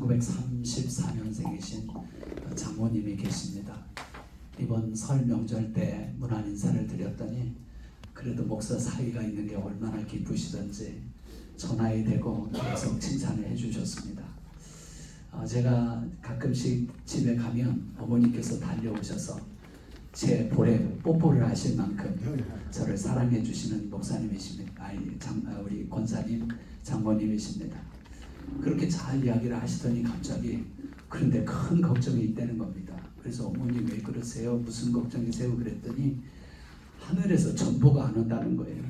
1934년생이신 장모님이 계십니다. 이번 설 명절 때 문안 인사를 드렸더니 그래도 목사 사위가 있는 게 얼마나 기쁘시던지 전화에 대고 계속 칭찬을 해주셨습니다. 제가 가끔씩 집에 가면 어머니께서 달려오셔서 제 볼에 뽀뽀를 하실 만큼 저를 사랑해 주시는 목사님이십니다. 우리 권사님, 장모님이십니다. 그렇게 잘 이야기를 하시더니 갑자기 그런데 큰 걱정이 있다는 겁니다. 그래서 어머니 왜 그러세요? 무슨 걱정이세요? 그랬더니 하늘에서 전보가 안 온다는 거예요.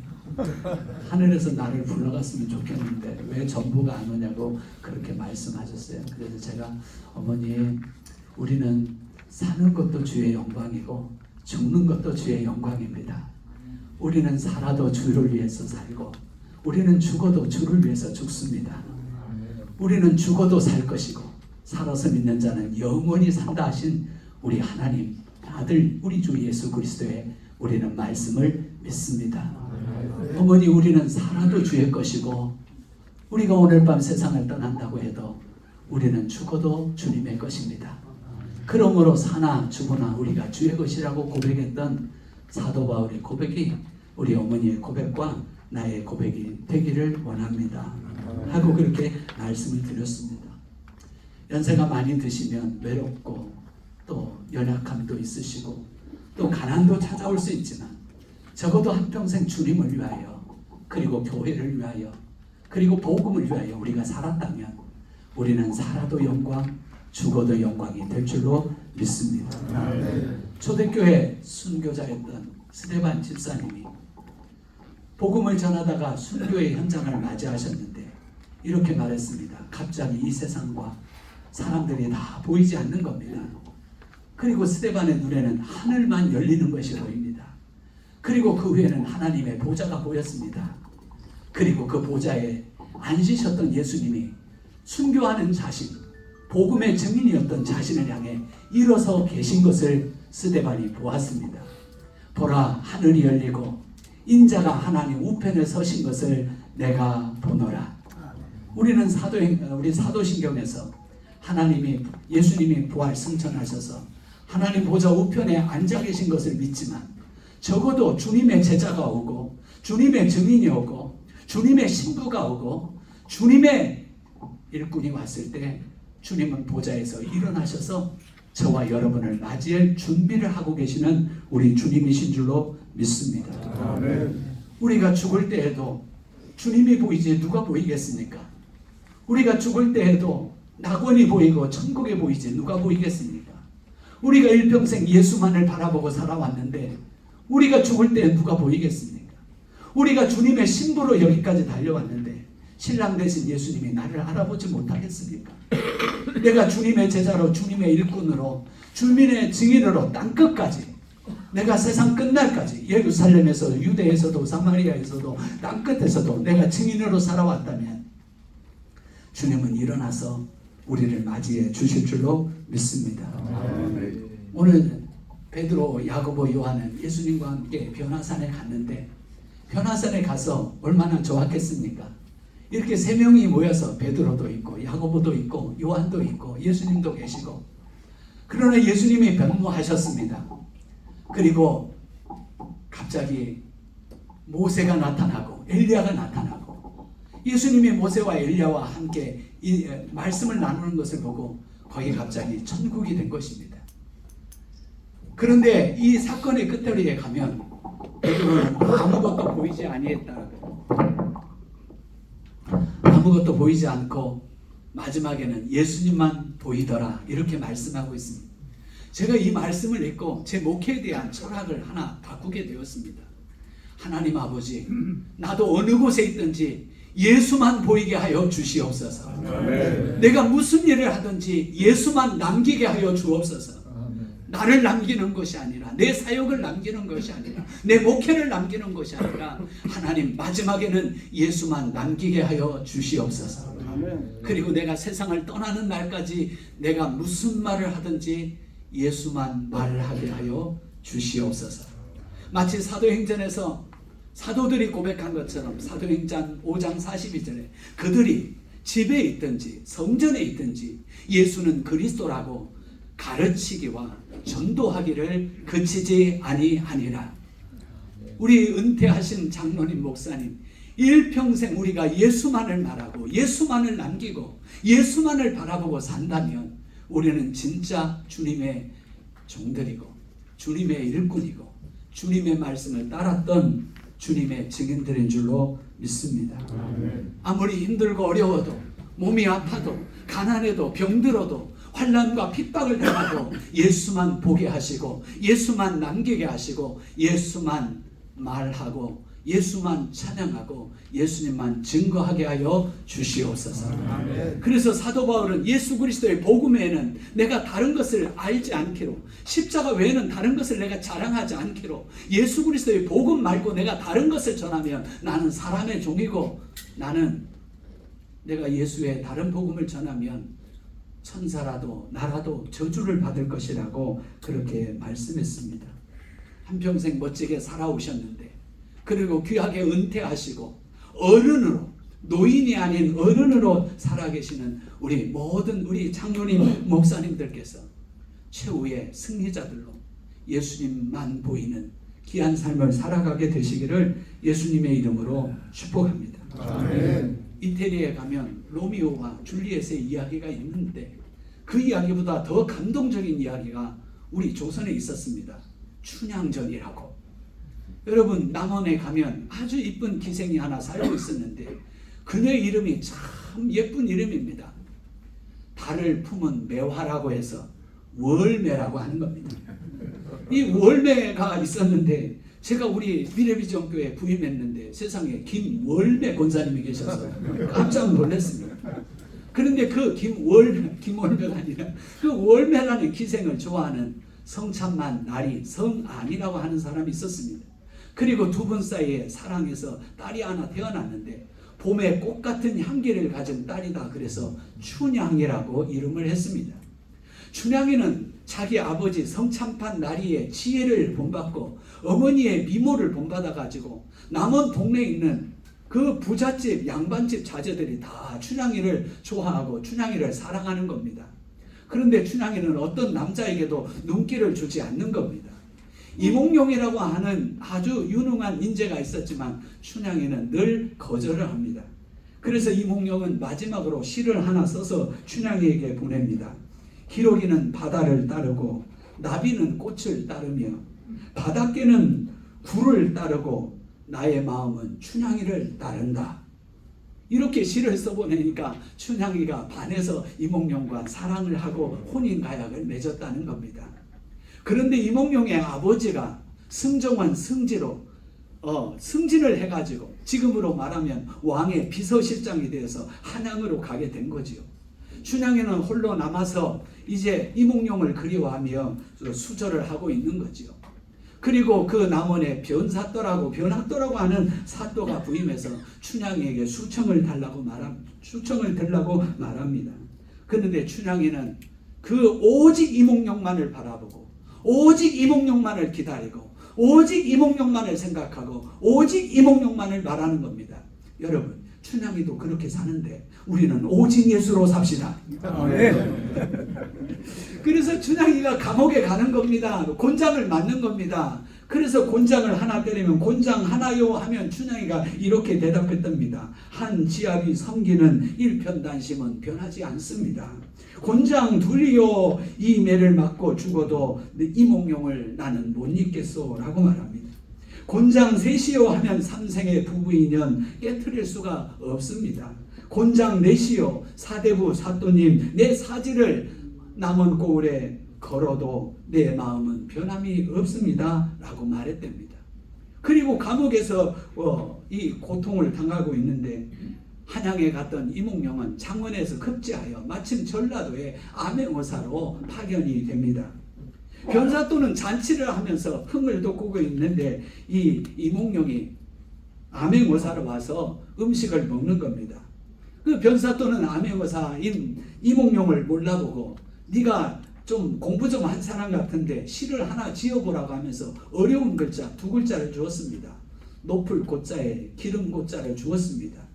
하늘에서 나를 불러갔으면 좋겠는데 왜 전보가 안 오냐고 그렇게 말씀하셨어요. 그래서 제가 어머니, 우리는 사는 것도 주의 영광이고 죽는 것도 주의 영광입니다. 우리는 살아도 주를 위해서 살고 우리는 죽어도 주를 위해서 죽습니다. 우리는 죽어도 살 것이고 살아서 믿는 자는 영원히 산다 하신 우리 하나님 아들 우리 주 예수 그리스도의 우리는 말씀을 믿습니다. 어머니, 우리는 살아도 주의 것이고 우리가 오늘 밤 세상을 떠난다고 해도 우리는 죽어도 주님의 것입니다. 그러므로 사나 죽으나 우리가 주의 것이라고 고백했던 사도 바울의 고백이 우리 어머니의 고백과 나의 고백이 되기를 원합니다 하고 그렇게 말씀을 드렸습니다. 연세가 많이 드시면 외롭고 또 연약함도 있으시고 또 가난도 찾아올 수 있지만 적어도 한평생 주님을 위하여 그리고 교회를 위하여 그리고 복음을 위하여 우리가 살았다면 우리는 살아도 영광 죽어도 영광이 될 줄로 믿습니다. 초대교회 순교자였던 스데반 집사님이 복음을 전하다가 순교의 현장을 맞이하셨는데 이렇게 말했습니다. 갑자기 이 세상과 사람들이 다 보이지 않는 겁니다. 그리고 스데반의 눈에는 하늘만 열리는 것이 보입니다. 그리고 그 후에는 하나님의 보좌가 보였습니다. 그리고 그 보좌에 앉으셨던 예수님이 순교하는 자신, 복음의 증인이었던 자신을 향해 일어서 계신 것을 스데반이 보았습니다. 보라, 하늘이 열리고 인자가 하나님 우편에 서신 것을 내가 보노라. 우리는 우리 사도신경에서 예수님이 부활 승천하셔서 하나님 보좌 우편에 앉아 계신 것을 믿지만 적어도 주님의 제자가 오고 주님의 증인이 오고 주님의 신부가 오고 주님의 일꾼이 왔을 때 주님은 보좌에서 일어나셔서 저와 여러분을 맞이할 준비를 하고 계시는 우리 주님이신 줄로 믿습니다. 아멘. 우리가 죽을 때에도 주님이 보이지 누가 보이겠습니까? 우리가 죽을 때에도 낙원이 보이고 천국이 보이지 누가 보이겠습니까? 우리가 일평생 예수만을 바라보고 살아왔는데 우리가 죽을 때 누가 보이겠습니까? 우리가 주님의 신부로 여기까지 달려왔는데 신랑 되신 예수님이 나를 알아보지 못하겠습니까? 내가 주님의 제자로 주님의 일꾼으로 주님의 증인으로 땅끝까지 내가 세상 끝날까지 예루살렘에서 유대에서도 사마리아에서도 땅끝에서도 내가 증인으로 살아왔다면 주님은 일어나서 우리를 맞이해 주실 줄로 믿습니다. 오늘 베드로, 야고보, 요한은 예수님과 함께 변화산에 갔는데 변화산에 가서 얼마나 좋았겠습니까? 이렇게 세 명이 모여서 베드로도 있고 야고보도 있고 요한도 있고 예수님도 계시고 그러나 예수님이 변모하셨습니다. 그리고 갑자기 모세가 나타나고 엘리야가 나타나고 예수님이 모세와 엘리야와 함께 이 말씀을 나누는 것을 보고 거기 갑자기 천국이 된 것입니다. 그런데 이 사건의 끝자리에 가면 베드로는 아무것도 보이지 아니했다. 아무것도 보이지 않고 마지막에는 예수님만 보이더라 이렇게 말씀하고 있습니다. 제가 이 말씀을 읽고 제 목회에 대한 철학을 하나 바꾸게 되었습니다. 하나님 아버지, 나도 어느 곳에 있든지 예수만 보이게 하여 주시옵소서. 아멘. 내가 무슨 일을 하든지 예수만 남기게 하여 주옵소서. 아멘. 나를 남기는 것이 아니라 내 사역을 남기는 것이 아니라 내 목회를 남기는 것이 아니라 하나님 마지막에는 예수만 남기게 하여 주시옵소서. 아멘. 그리고 내가 세상을 떠나는 날까지 내가 무슨 말을 하든지 예수만 말하게 하여 주시옵소서. 마치 사도행전에서 사도들이 고백한 것처럼 사도행전 5장 42절에 그들이 집에 있든지 성전에 있든지 예수는 그리스도라고 가르치기와 전도하기를 그치지 아니하니라. 우리 은퇴하신 장로님 목사님, 일평생 우리가 예수만을 말하고 예수만을 남기고 예수만을 바라보고 산다면 우리는 진짜 주님의 종들이고 주님의 일꾼이고 주님의 말씀을 따랐던 주님의 증인들인 줄로 믿습니다. 아무리 힘들고 어려워도, 몸이 아파도, 가난해도, 병들어도, 환난과 핍박을 당하도 예수만 보게 하시고 예수만 남기게 하시고 예수만 말하고 예수만 찬양하고 예수님만 증거하게 하여 주시옵소서. 그래서 사도 바울은 예수 그리스도의 복음 외에는 내가 다른 것을 알지 않기로, 십자가 외에는 다른 것을 내가 자랑하지 않기로, 예수 그리스도의 복음 말고 내가 다른 것을 전하면 나는 사람의 종이고, 나는 내가 예수의 다른 복음을 전하면 천사라도 나라도 저주를 받을 것이라고 그렇게 말씀했습니다. 한평생 멋지게 살아오셨는데, 그리고 귀하게 은퇴하시고 어른으로, 노인이 아닌 어른으로 살아계시는 우리 모든 우리 장로님 목사님들께서 최후의 승리자들로 예수님만 보이는 귀한 삶을 살아가게 되시기를 예수님의 이름으로 축복합니다. 아멘. 이태리에 가면 로미오와 줄리엣의 이야기가 있는데 그 이야기보다 더 감동적인 이야기가 우리 조선에 있었습니다. 춘향전이라고. 여러분, 남원에 가면 아주 이쁜 기생이 하나 살고 있었는데 그녀의 이름이 참 예쁜 이름입니다. 달을 품은 매화라고 해서 월매라고 하는 겁니다. 이 월매가 있었는데 제가 우리 미래비전교회에 부임했는데 세상에 김월매 권사님이 계셔서 깜짝 놀랐습니다. 그런데 그 김월매가 아니라 그 월매라는 기생을 좋아하는 성참만 나리 성안이라고 하는 사람이 있었습니다. 그리고 두 분 사이에 사랑해서 딸이 하나 태어났는데 봄에 꽃 같은 향기를 가진 딸이다 그래서 춘향이라고 이름을 했습니다. 춘향이는 자기 아버지 성참판 나리의 지혜를 본받고 어머니의 미모를 본받아 가지고 남원 동네에 있는 그 부잣집 양반집 자제들이 다 춘향이를 좋아하고 춘향이를 사랑하는 겁니다. 그런데 춘향이는 어떤 남자에게도 눈길을 주지 않는 겁니다. 이몽룡이라고 하는 아주 유능한 인재가 있었지만 춘향이는 늘 거절을 합니다. 그래서 이몽룡은 마지막으로 시를 하나 써서 춘향이에게 보냅니다. 기러기는 바다를 따르고 나비는 꽃을 따르며 바닷개는 굴을 따르고 나의 마음은 춘향이를 따른다. 이렇게 시를 써보내니까 춘향이가 반해서 이몽룡과 사랑을 하고 혼인가약을 맺었다는 겁니다. 그런데 이몽룡의 아버지가 승정원 승지로 승진을 해가지고 지금으로 말하면 왕의 비서실장이 되어서 한양으로 가게 된 거지요. 춘향이는 홀로 남아서 이제 이몽룡을 그리워하며 수절을 하고 있는 거지요. 그리고 그 남원에 변학도라고 하는 사또가 부임해서 춘향이에게 수청을 달라고 말합니다. 그런데 춘향이는 그 오직 이몽룡만을 바라보고 오직 이몽룡만을 기다리고 오직 이몽룡만을 생각하고 오직 이몽룡만을 말하는 겁니다. 여러분, 춘향이도 그렇게 사는데 우리는 오직 예수로 삽시다. 그래서 춘향이가 감옥에 가는 겁니다. 곤장을 맞는 겁니다. 그래서 곤장을 하나 때리면 곤장 하나요 하면 춘향이가 이렇게 대답했답니다. 한 지압이 섬기는 일편단심은 변하지 않습니다. 곤장 둘이요 이 매를 맞고 죽어도 이몽룡을 나는 못 잊겠소 라고 말합니다. 곤장 셋이요 하면 삼생의 부부인연 깨트릴 수가 없습니다. 곤장 넷이요 사대부 사또님 내 사지를 남은 고을에 걸어도 내 마음은 변함이 없습니다 라고 말했답니다. 그리고 감옥에서 이 고통을 당하고 있는데 한양에 갔던 이몽룡은 창원에서 급제하여 마침 전라도에 암행어사로 파견이 됩니다. 변사또는 잔치를 하면서 흥을 돋구고 있는데 이 이몽룡이 암행어사로 와서 음식을 먹는 겁니다. 그 변사또는 암행어사인 이몽룡을 몰라보고 네가 좀 공부 좀 한 사람 같은데 시를 하나 지어보라고 하면서 어려운 글자 두 글자를 주었습니다. 높을 고자에 기름 고자를 주었습니다.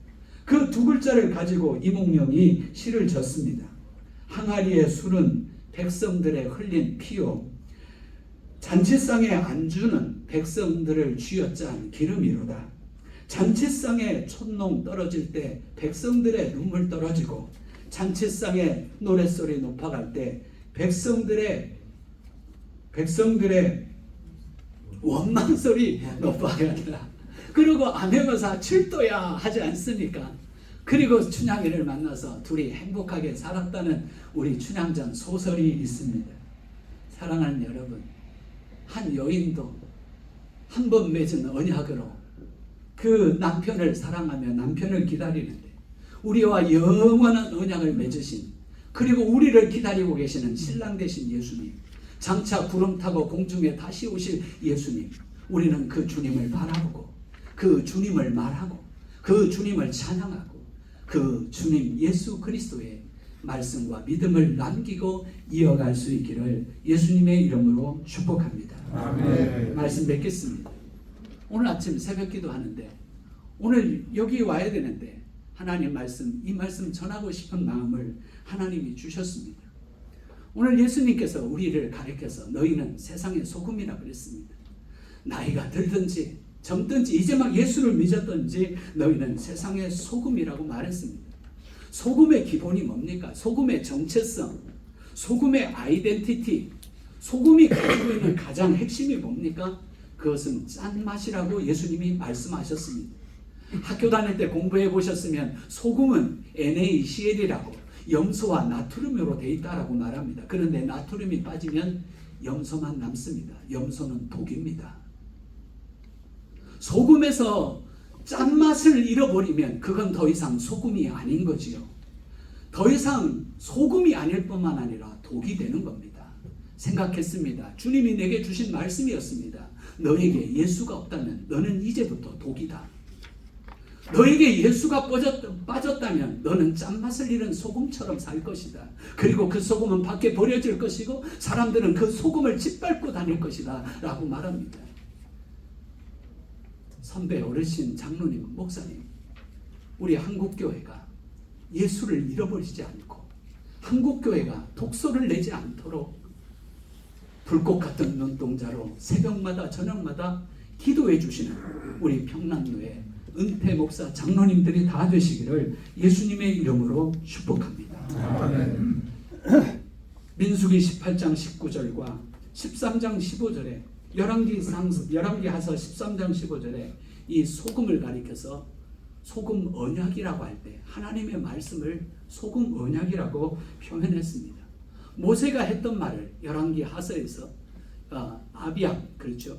그 두 글자를 가지고 이몽룡이 시를 졌습니다. 항아리의 술은 백성들의 흘린 피요 잔치상의 안주는 백성들을 쥐어짠 기름이로다. 잔치상에 촛농 떨어질 때 백성들의 눈물 떨어지고 잔치상에 노랫소리 높아갈 때 백성들의 원망소리 높아가야 한다. 그리고 암행어사 7도야 하지 않습니까? 그리고 춘향이를 만나서 둘이 행복하게 살았다는 우리 춘향전 소설이 있습니다. 사랑하는 여러분, 한 여인도 한 번 맺은 언약으로 그 남편을 사랑하며 남편을 기다리는데 우리와 영원한 언약을 맺으신, 그리고 우리를 기다리고 계시는 신랑 되신 예수님, 장차 구름 타고 공중에 다시 오실 예수님, 우리는 그 주님을 바라보고 그 주님을 말하고 그 주님을 찬양하고 그 주님 예수 그리스도의 말씀과 믿음을 남기고 이어갈 수 있기를 예수님의 이름으로 축복합니다. 아멘. 말씀 뵙겠습니다. 오늘 아침 새벽기도 하는데 오늘 여기 와야 되는데 하나님 말씀, 이 말씀 전하고 싶은 마음을 하나님이 주셨습니다. 오늘 예수님께서 우리를 가르쳐서 너희는 세상의 소금이라 그랬습니다. 나이가 들든지 젊든지 이제 막 예수를 믿었든지 너희는 세상의 소금이라고 말했습니다. 소금의 기본이 뭡니까? 소금의 정체성, 소금의 아이덴티티, 소금이 가지고 있는 가장 핵심이 뭡니까? 그것은 짠맛이라고 예수님이 말씀하셨습니다. 학교 다닐 때 공부해 보셨으면 소금은 NaCl이라고 염소와 나트륨으로 되어 있다라고 말합니다. 그런데 나트륨이 빠지면 염소만 남습니다. 염소는 독입니다. 소금에서 짠맛을 잃어버리면 그건 더 이상 소금이 아닌 거지요. 더 이상 소금이 아닐 뿐만 아니라 독이 되는 겁니다. 생각했습니다. 주님이 내게 주신 말씀이었습니다. 너에게 예수가 없다면 너는 이제부터 독이다. 너에게 예수가 빠졌다면 너는 짠맛을 잃은 소금처럼 살 것이다. 그리고 그 소금은 밖에 버려질 것이고 사람들은 그 소금을 짓밟고 다닐 것이다 라고 말합니다. 선배, 어르신, 장로님, 목사님, 우리 한국교회가 예수를 잃어버리지 않고 한국교회가 독소를 내지 않도록 불꽃 같은 눈동자로 새벽마다 저녁마다 기도해 주시는 우리 평남교회 은퇴 목사 장로님들이 다 되시기를 예수님의 이름으로 축복합니다. 아멘. 민수기 18장 19절과 13장 15절에 열왕기하서 13장 15절에 이 소금을 가리켜서 소금 언약이라고 할 때 하나님의 말씀을 소금 언약이라고 표현했습니다. 모세가 했던 말을 열왕기하서에서 아비암, 그렇죠?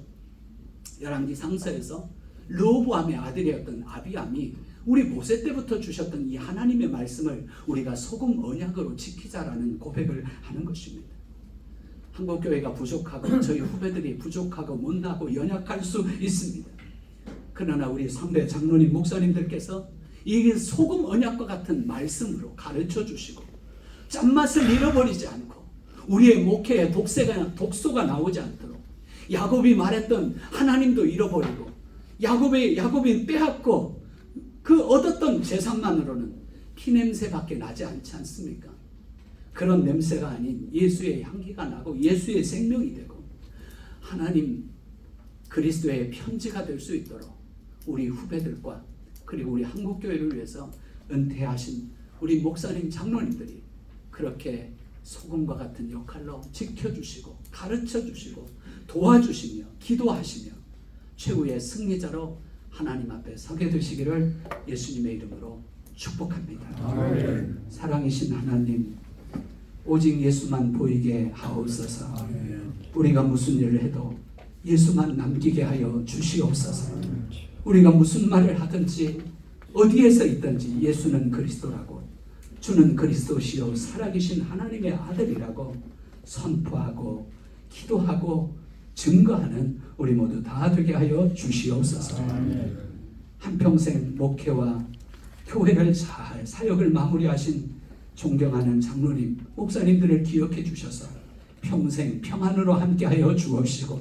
열왕기상서에서 르호보암의 아들이었던 아비암이 우리 모세 때부터 주셨던 이 하나님의 말씀을 우리가 소금 언약으로 지키자라는 고백을 하는 것입니다. 한국교회가 부족하고 저희 후배들이 부족하고 못나고 연약할 수 있습니다. 그러나 우리 선배 장로님 목사님들께서 이 소금 언약과 같은 말씀으로 가르쳐 주시고 짠맛을 잃어버리지 않고 우리의 목회에 독소가 나오지 않도록 야곱이 말했던 하나님도 잃어버리고 야곱이 빼앗고 그 얻었던 재산만으로는 피냄새밖에 나지 않지 않습니까? 그런 냄새가 아닌 예수의 향기가 나고 예수의 생명이 되고 하나님 그리스도의 편지가 될 수 있도록 우리 후배들과 그리고 우리 한국교회를 위해서 은퇴하신 우리 목사님 장로님들이 그렇게 소금과 같은 역할로 지켜주시고 가르쳐주시고 도와주시며 기도하시며 최후의 승리자로 하나님 앞에 서게 되시기를 예수님의 이름으로 축복합니다. 아멘. 사랑이신 하나님, 오직 예수만 보이게 하옵소서. 아멘. 우리가 무슨 일을 해도 예수만 남기게 하여 주시옵소서. 우리가 무슨 말을 하든지 어디에서 있든지 예수는 그리스도라고, 주는 그리스도시요 살아계신 하나님의 아들이라고 선포하고 기도하고 증거하는 우리 모두 다 되게 하여 주시옵소서. 한평생 목회와 교회를 잘 사역을 마무리하신 존경하는 장로님, 목사님들을 기억해 주셔서 평생 평안으로 함께하여 주옵시고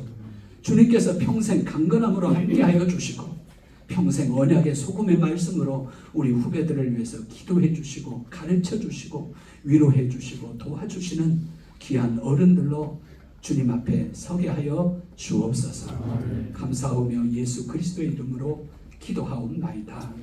주님께서 평생 강건함으로 함께하여 주시고 평생 언약의 소금의 말씀으로 우리 후배들을 위해서 기도해 주시고 가르쳐 주시고 위로해 주시고 도와주시는 귀한 어른들로 주님 앞에 서게 하여 주옵소서. 감사하며 예수 그리스도의 이름으로 기도하옵나이다.